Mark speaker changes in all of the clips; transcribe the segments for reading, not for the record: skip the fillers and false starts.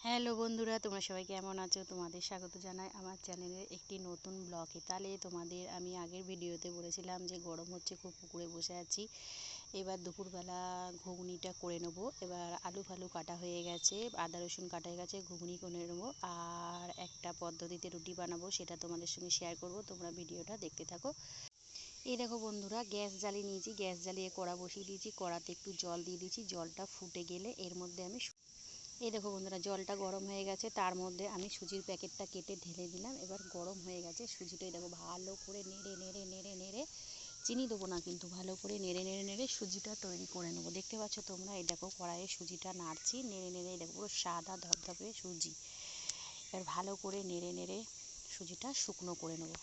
Speaker 1: Hello বন্ধুরা, তোমরা সবাই কেমন আছো? তোমাদের স্বাগত জানাই আমার চ্যানেলের একটি নতুন ব্লগে। তাহলে তোমাদের আমি আগের ভিডিওতে বলেছিলাম যে গরম হচ্ছে, খুব পুকুরে বসে আছি। এবার দুপুরবেলা ঘুগনিটা করে নেবো। এবার আলু ফালু কাটা হয়ে গেছে, আদা রসুন কাটা হয়ে গেছে, ঘুগনি করে নেবো। আর একটা পদ্ধতিতে রুটি বানাবো, সেটা তোমাদের সঙ্গে শেয়ার করব। তোমরা ভিডিওটা দেখতে থাকো। এই দেখো বন্ধুরা, গ্যাস জ্বালিয়ে নিয়েছি, গ্যাস জ্বালিয়ে কড়া বসিয়ে দিয়েছি। কড়াতে একটু জল দিয়ে দিয়েছি, জলটা ফুটে গেলে এর মধ্যে আমি এই দেখো বন্ধুরা, জলটা গরম হয়ে গেছে, তার মধ্যে আমি সুজির প্যাকেটটা কেটে ঢেলে দিলাম। এবার গরম হয়ে গেছে সুজিটা, দেখো ভালো করে নেড়ে নেড়ে নেড়ে নেড়ে, চিনি দেবো না কিন্তু, ভালো করে নেড়ে নেড়ে নেড়ে সুজিটা তৈরি করে নেবো। দেখতে পাচ্ছ তোমরা, এই দেখো কড়াইয়ে সুজিটা নাড়ছি, নেড়ে নেড়ে, দেখো পুরো সাদা ধবধবে সুজি। এবার ভালো করে নেড়ে নেড়ে সুজিটা শুকনো করে নেবো।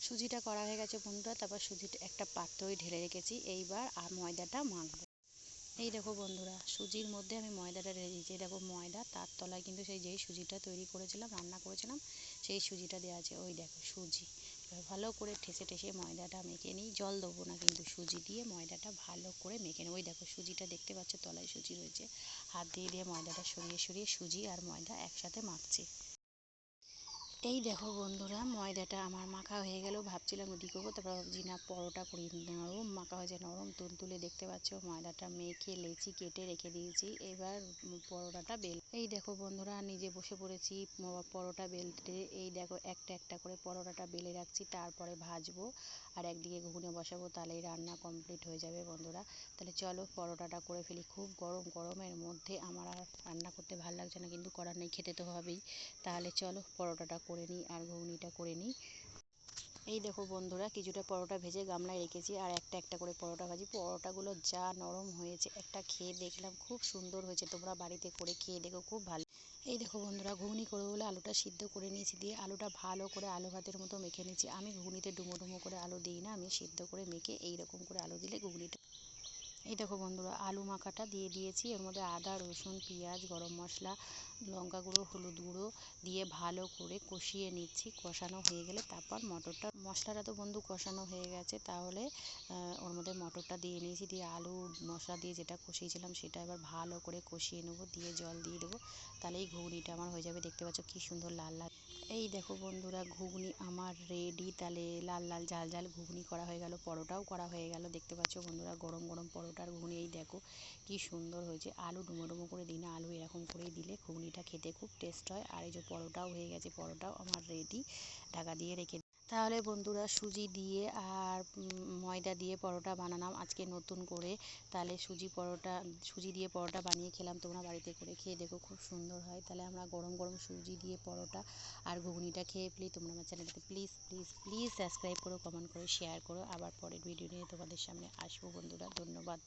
Speaker 1: সুজিটা করা হয়ে গেছে বন্ধুরা, তারপর সুজিটা একটা পাত্রই ঢেলে রেখেছি। এইবার আর ময়দাটা মাখবো। এই দেখো বন্ধুরা, সুজির মধ্যে আমি ময়দাটা ঢেলে দিয়েছি। দেখো ময়দা, তার তলায় কিন্তু সেই যেই সুজিটা তৈরি করেছিলাম, রান্না করেছিলাম, সেই সুজিটা দেওয়া আছে। ওই দেখো সুজি। এবার ভালো করে ঠেসে ঠেসে ময়দাটা মেখে নিই। জল দেবো না কিন্তু, সুজি দিয়ে ময়দাটা ভালো করে মেখে নিই। ওই দেখো সুজিটা দেখতে পাচ্ছ, তলায় সুজি রয়েছে। হাত দিয়ে দিয়ে ময়দাটা সরিয়ে সরিয়ে সুজি আর ময়দা একসাথে মাখছি। এই দেখো বন্ধুরা, ময়দাটা আমার মাখা হয়ে গেল। ভাবছিলাম রুটি করবো, তারপর ভাবছি না, পরোটা করি। নরম মাখা হয়েছে, নরম তুলতুলে। দেখতে পাচ্ছ ময়দাটা মেখে লেচি কেটে রেখে দিয়েছি। এবার পরোটাটা এই দেখো বন্ধুরা, নিজে বসে পড়েছি পরোটা বেলতে। এই দেখো একটা একটা করে পরোটাটা বেলে রাখছি, তারপরে ভাজবো আর একদিকে ঘুগনি বসাবো, তাহলেই রান্না কমপ্লিট হয়ে যাবে বন্ধুরা। তাহলে চলো পরোটাটা করে ফেলি। খুব গরম, গরমের মধ্যে আমার আর রান্না করতে ভালো লাগছে না, কিন্তু করার নেই, খেতে তো হবেই। তাহলে চলো পরোটাটা করে নিই আর ঘুগনিটা করে নিই। এই দেখো বন্ধুরা, কিছুটা পরোটা ভেজে গামলায় রেখেছি, আর একটা একটা করে পরোটা ভাজি। পরোটাগুলো যা নরম হয়েছে, একটা খেয়ে দেখলাম খুব সুন্দর হয়েছে। তোমরা বাড়িতে করে খেয়ে দেখো, খুব ভালো। এই দেখো বন্ধুরা, ঘুগনি করবো বলে আলুটা সিদ্ধ করে নিয়েছি, দিয়ে আলুটা ভালো করে আলু ভাতের মতো মেখে নিয়েছি। আমি ঘুগনিতে ডুমো ডুমো করে আলু দিই না, আমি সিদ্ধ করে মেখে এইরকম করে আলু দিলে ঘুগনিটা। এই দেখো বন্ধুরা, আলু মাখাটা দিয়ে দিয়েছি। এর মধ্যে আদা রসুন পেঁয়াজ গরম মশলা লঙ্কা গুঁড়ো হলুদ গুঁড়ো দিয়ে ভালো করে কষিয়ে নিচ্ছি। কষানো হয়ে গেলে তারপর মটরটা, মশলাটা তো বন্ধু কষানো হয়ে গেছে, তাহলে ওর মধ্যে মটরটা দিয়ে নিয়েছি। দিয়ে আলু মশলা দিয়ে যেটা কষিয়েছিলাম সেটা এবার ভালো করে কষিয়ে নেবো, দিয়ে জল দিয়ে দেবো। তাহলে এই ঘুগনিটা আমার হয়ে যাবে। দেখতে পাচ্ছ কি সুন্দর লাল লাল। এই দেখো বন্ধুরা, ঘুগনি আমার রেডি। তাহলে লাল লাল ঝাল ঝাল ঘুগনি করা হয়ে গেল, পরোটাও করা হয়ে গেল। দেখতে পাচ্ছ বন্ধুরা, গরম গরম পরোটার ঘুগনি। এই দেখো কি সুন্দর হয়েছে। আলু ডুমো ডুমো করে দিই না, আলু এরকম করেই দিলে ঘুগনিটা খেতে খুব টেস্ট হয়। আর এই যে পরোটাও হয়ে গেছে, পরোটাও আমার রেডি। ঢাকা দিয়ে রেখে তাহলে বন্ধুরা, সুজি দিয়ে আর ময়দা দিয়ে পরোটা বানালাম আজকে নতুন করে। তাহলে সুজি দিয়ে পরোটা বানিয়ে খেলাম। তোমরা বাড়িতে করে খেয়ে দেখো, খুব সুন্দর হয়। তাহলে আমরা গরম গরম সুজি দিয়ে পরোটা আর ঘুগনিটা খেয়ে ফেলি। তোমরা আমার চ্যানেলটাতে প্লিজ প্লিজ প্লিজ সাবস্ক্রাইব করো, কমেন্ট করো, শেয়ার করো। আবার পরের ভিডিও নিয়ে তোমাদের সামনে আসবো বন্ধুরা। ধন্যবাদ।